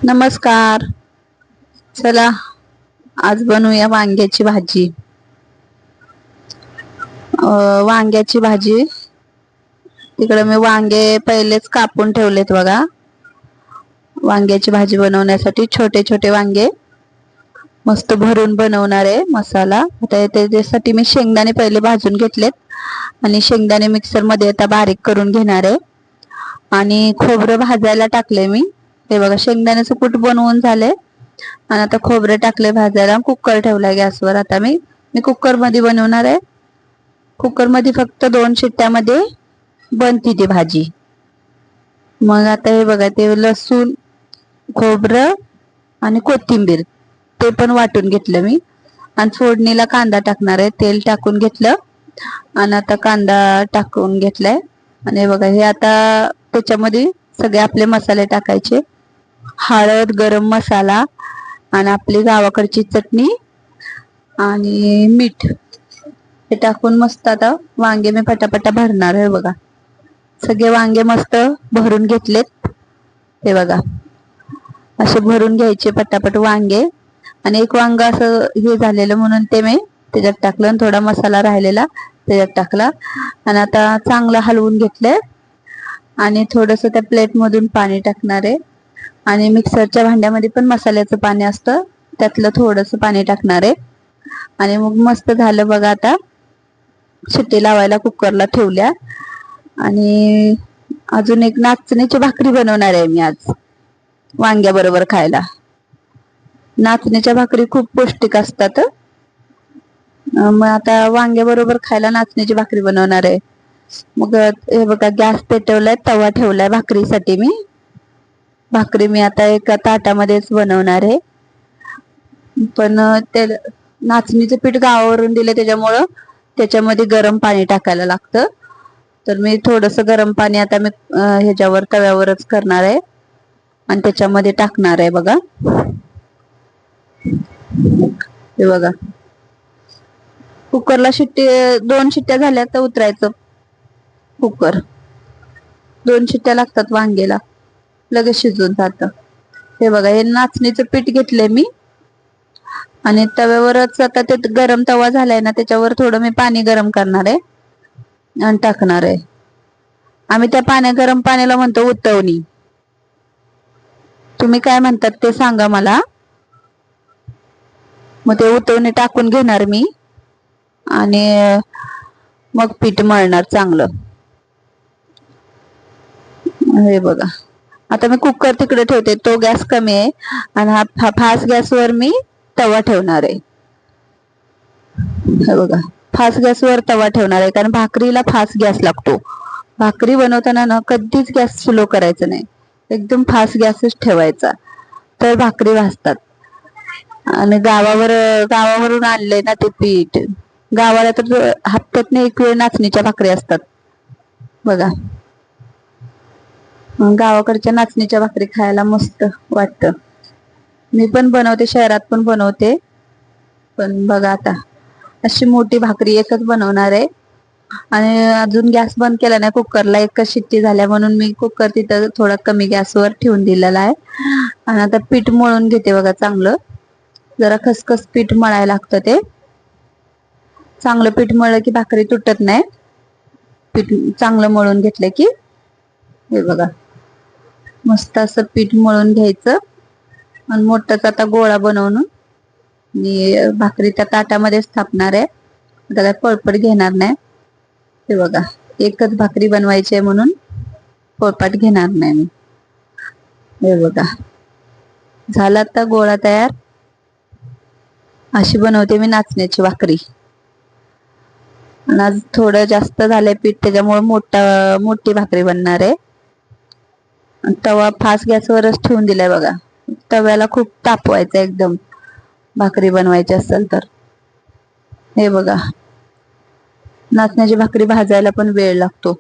नमस्कार. चला आज बनवूया वांग्याची भाजी. वांग्याची भाजी तिकडे मी वांगे पहिलेच कापून ठेवलेत बघा. वांग्याची भाजी बनवण्यासाठी छोटे छोटे वांगे मस्त भरून बनवणार आहे मसाला. आता त्याच्यासाठी मी शेंगदाणे पहिले भाजून घेतलेत आणि शेंगदाणे मिक्सर मध्ये आता बारीक करून घेणार आहे. आणि खोबरं भाजायला टाकले मी. हे बघा शेंगदाण्याचं कूट बनवून झाले आणि आता खोबरे टाकले भाजायला. कुकर ठेवलाय गॅसवर. आता मी कुकर मध्ये बनवणार आहे. कुकर मध्ये फक्त 2 शिट्ट्यामध्ये बनती ती भाजी. मग आता हे बघा ते लसूण खोबरं आणि कोथिंबीर ते पण वाटून घेतलं मी आणि फोडणीला कांदा टाकणार आहे. तेल टाकून घेतलं आणि आता कांदा टाकून घेतलाय आणि हे बघा हे आता त्याच्यामध्ये सगळे आपले मसाले टाकायचे. हळद गरम मसाला आणि आपली गावाकडची चटणी आणि मीठ हे टाकून मस्त आता वांगे मी पटापटा भरणार आहे. बघा सगळे वांगे मस्त भरून घेतलेत. हे बघा असे भरून घ्यायचे पटापट वांगे. आणि एक वांग असं हे झालेलं म्हणून ते मी त्याच्यात टाकलं आणि थोडा मसाला राहिलेला त्याच्यात टाकला आणि आता चांगलं हलवून घेतलंय आणि थोडस त्या प्लेट मधून पाणी टाकणार आहे आणि मिक्सरच्या भांड्यामध्ये पण मसाल्याचं पाणी असतं त्यातलं थोडस पाणी टाकणार आहे आणि मग मस्त झालं बघा. आता शिट्टी लावायला कुकरला ठेवल्या आणि अजून एक नाचणीची भाकरी बनवणार आहे मी आज वांग्या बरोबर खायला. नाचणीच्या भाकरी खूप पौष्टिक असतात. मग आता वांग्या बरोबर खायला नाचणीची भाकरी बनवणार आहे. मग हे बघा गॅस पेटवलाय तवा ठेवलाय भाकरीसाठी. भाकरी मी आता एका ताटामध्येच बनवणार आहे. पण ते नाचणीचं पीठ गावावरून दिले त्याच्यामुळं त्याच्यामध्ये गरम पाणी टाकायला लागतं. तर मी थोडस गरम पाणी आता मी ह्याच्यावर तव्यावरच करणार आहे आणि त्याच्यामध्ये टाकणार आहे. बघा हे बघा कुकरला शिट्टी 2 शिट्ट्या झाल्या तर उतरायचं. कुकर 2 शिट्ट्या लागतात वांग्याला लगेच शिजून जातं. हे बघा हे नाचणीचं पीठ घेतलंय मी आणि तव्यावरच आता ते गरम तवा झालाय ना त्याच्यावर थोडं मी पाणी गरम करणार आहे आणि टाकणार आहे. आम्ही त्या गरम पाण्याला म्हणतो उतवणी. तुम्ही काय म्हणतात ते सांगा मला. मग ते उतवणी टाकून घेणार मी आणि मग पीठ मळणार चांगलं. हे बघा आता मी कुकर तिकडे ठेवते. तो गॅस कमी आहे आणि हा फास्ट गॅसवर मी तवा ठेवणार आहे. हे बघा फास्ट गॅसवर तवा ठेवणार आहे कारण भाकरीला फास्ट गॅस लागतो. भाकरी बनवताना ना कधीच गॅस स्लो करायचा नाही. एकदम फास्ट गॅसच ठेवायचा तर भाकरी भाजतात. आणि गावावरून आणले ना ते पीठ. गावाला तर हप्त्यातून एक वेळ नाचणीच्या भाकरी असतात बघा. गावाकडच्या नाचणीच्या भाकरी खायला मस्त वाटतं. मी पण बनवते शहरात पण बनवते. पण बघा आता अशी मोठी भाकरी एकच बनवणार आहे आणि अजून गॅस बंद केला नाही कुकरला. एकच शिट्टी झाल्या म्हणून मी कुकर तिथं थोडा कमी गॅसवर ठेवून दिलेला आहे. आणि आता पीठ मळून घेते बघा चांगलं. जरा खसखस पीठ मळायला लागतं. ते चांगलं पीठ मळलं की भाकरी तुटत नाही. पीठ चांगलं मळून घेतलं की हे बघा मस्त असं पीठ मळून घ्यायचं आणि मोठाच आता गोळा बनवून मी भाकरी त्या ताटामध्ये स्थापणार आहे. त्याला पळपट घेणार नाही. हे बघा एकच भाकरी बनवायची आहे म्हणून पळपाट घेणार नाही मी. हे बघा झाला आता गोळा तयार. अशी बनवते मी नाचण्याची भाकरी. आज थोडं जास्त झालंय पीठ त्याच्यामुळे मोठी भाकरी बनणार आहे. तवा फास्ट गॅसवरच ठेवून दिलाय बघा. तव्याला खूप तापवायचं एकदम भाकरी बनवायची असेल तर. हे बघा नाचण्याची भाकरी भाजायला पण वेळ लागतो.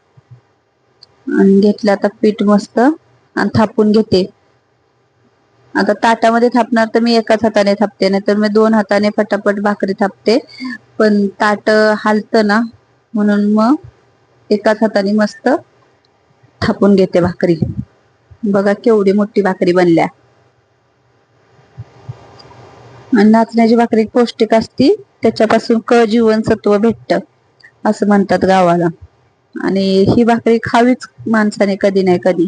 आणि घेतलं आता पीठ मस्त आणि थापून घेते. आता ताटामध्ये थापणार तर मी एकाच हाताने थापते नाही तर मी 2 हाताने पटापट भाकरी थापते. पण ताट हालतं ना म्हणून मग एकाच हाताने मस्त थापून घेते भाकरी. बघा केवढी मोठी भाकरी बनल्या. आणि नाचण्याची भाकरी पौष्टिक असती, त्याच्यापासून जीवनसत्व भेटत असं म्हणतात गावाला. आणि ही भाकरी खावीच माणसाने कधी नाही कधी.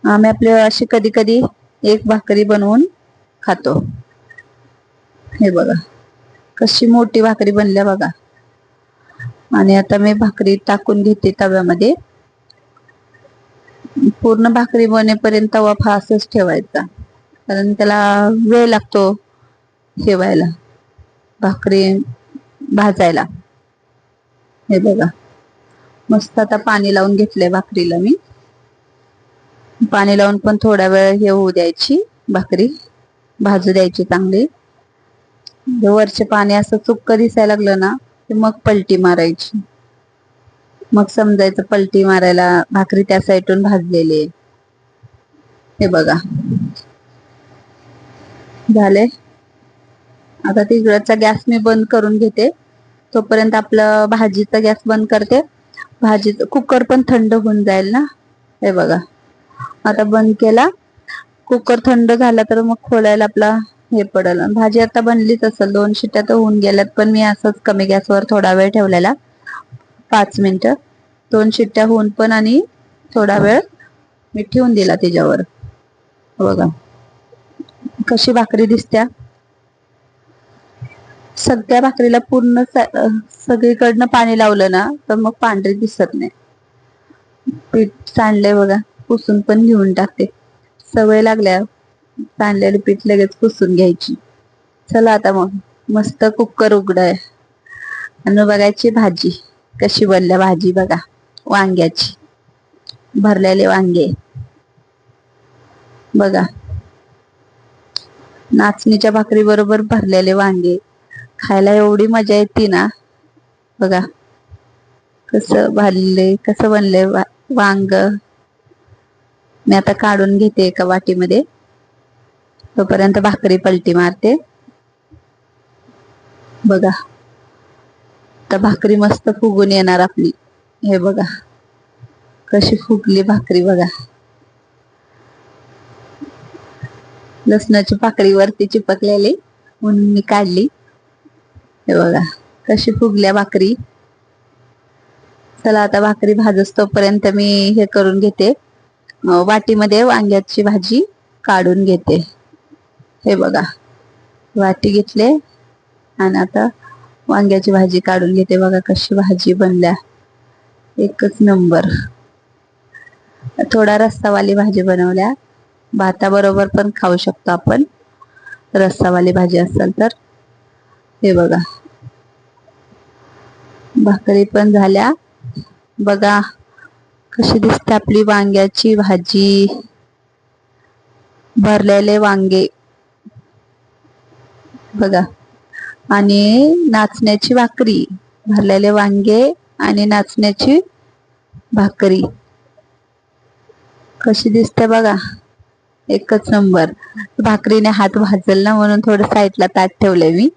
आम्ही आपली अशी कधी कधी एक भाकरी बनवून खातो. हे बघा कशी मोठी भाकरी बनल्या बघा. आणि आता मी भाकरी टाकून घेते तव्यामध्ये. पूर्ण भाकरी बनेपर्यंत तवा फासच ठेवायचा, कारण त्याला वेळ लागतो ठेवायला, भाकरी भाजायला. हे बघा मस्त आता पाणी लावून घेतलंय भाकरीला मी. पाणी लावून पण थोडा वेळ हे होऊ द्यायची, भाकरी भाजू द्यायची चांगली. वरचे पाणी असं चुक्क दिसायला लागलं ना की मग पलटी मारायची. मग समजायचं पलटी मारायला भाकरी त्या साईडून भाजलेली आहे. हे बघा झाले. आता तिकडचा गॅस मी बंद करून घेते, तोपर्यंत आपलं भाजीचा गॅस बंद करते. भाजीचं कुकर पण थंड होऊन जाईल ना. हे बघा आता बंद केला. कुकर थंड झाला तर मग खोलायला आपला हे पडेल. भाजी आता बनलीच असेल, 2 शिट्ट्या तर होऊन गेल्यात, पण मी असंच कमी गॅसवर थोडा वेळ ठेवलेला, 5 मिनिटं. 2 शिट्ट्या होऊन पण आणि थोडा वेळ मी ठेवून दिला त्याच्यावर. बघा कशी भाकरी दिसत्या. सगळ्या भाकरीला पूर्ण सगळीकडनं पाणी लावलं ना तर मग पांढरी दिसत नाही. पीठ सांडलंय बघा, पुसून पण घेऊन टाकते. सवय लागल्या सांडलेलं पीठ लगेच पुसून घ्यायची. चला आता मग मस्त कुकर उघडाय आणि बघायची भाजी कशी बनल्या. भाजी बघा वांग्याची, भरलेले वांगे बघा. नाचणीच्या भाकरी बरोबर भरलेले वांगे खायला एवढी मजा येते ना. बघा कसं भाजले, कसं बनले वांग. मी आता काढून घेते एका वाटीमध्ये, तोपर्यंत भाकरी पलटी मारते. बघा तर भाकरी मस्त फुगून येणार आपली. हे बघा कशी फुगली भाकरी बघा. लसणाची पाकळी वरती चिपकलेली म्हणून मी काढली. हे बघा कशी फुगल्या भाकरी. चला आता भाकरी भाजस तोपर्यंत मी हे करून घेते, वाटीमध्ये वांग्याची भाजी काढून घेते. हे बघा वाटी घेतले आणि आता वांग्याची भाजी काढून घेते. बघा कशी भाजी बनल्या, एकच नंबर. थोडा रस्सावाली भाजी बनवल्या, भाताबरोबर पण खाऊ शकतो आपण रस्सावाली भाजी असेल तर. हे बघा भाकरी पण झाल्या. बघा कशी दिसते आपली वांग्याची भाजी, भरलेले वांगे बघा. आणि नाचण्याची भाकरी, भरलेले वांगे आणि नाचण्याची भाकरी कशी दिसते बघा, एकच नंबर. भाकरीने हात भाजल ना म्हणून थोडं साईडला ताट ठेवलंय मी.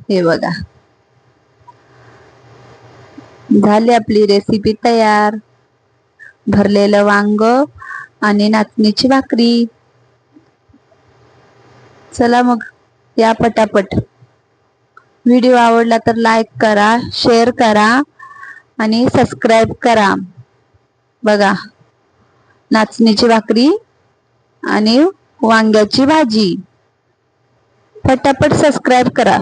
हे बघा झाली आपली रेसिपी तयार, भरलेलं वांग आणि नाचणीची भाकरी. चला मग या पटापट. व्हिडिओ आवडला तर लाईक करा, शेअर करा आणि सबस्क्राईब करा. बघा नाचणीची भाकरी आणि वांग्याची भाजी. पटापट सबस्क्राईब करा.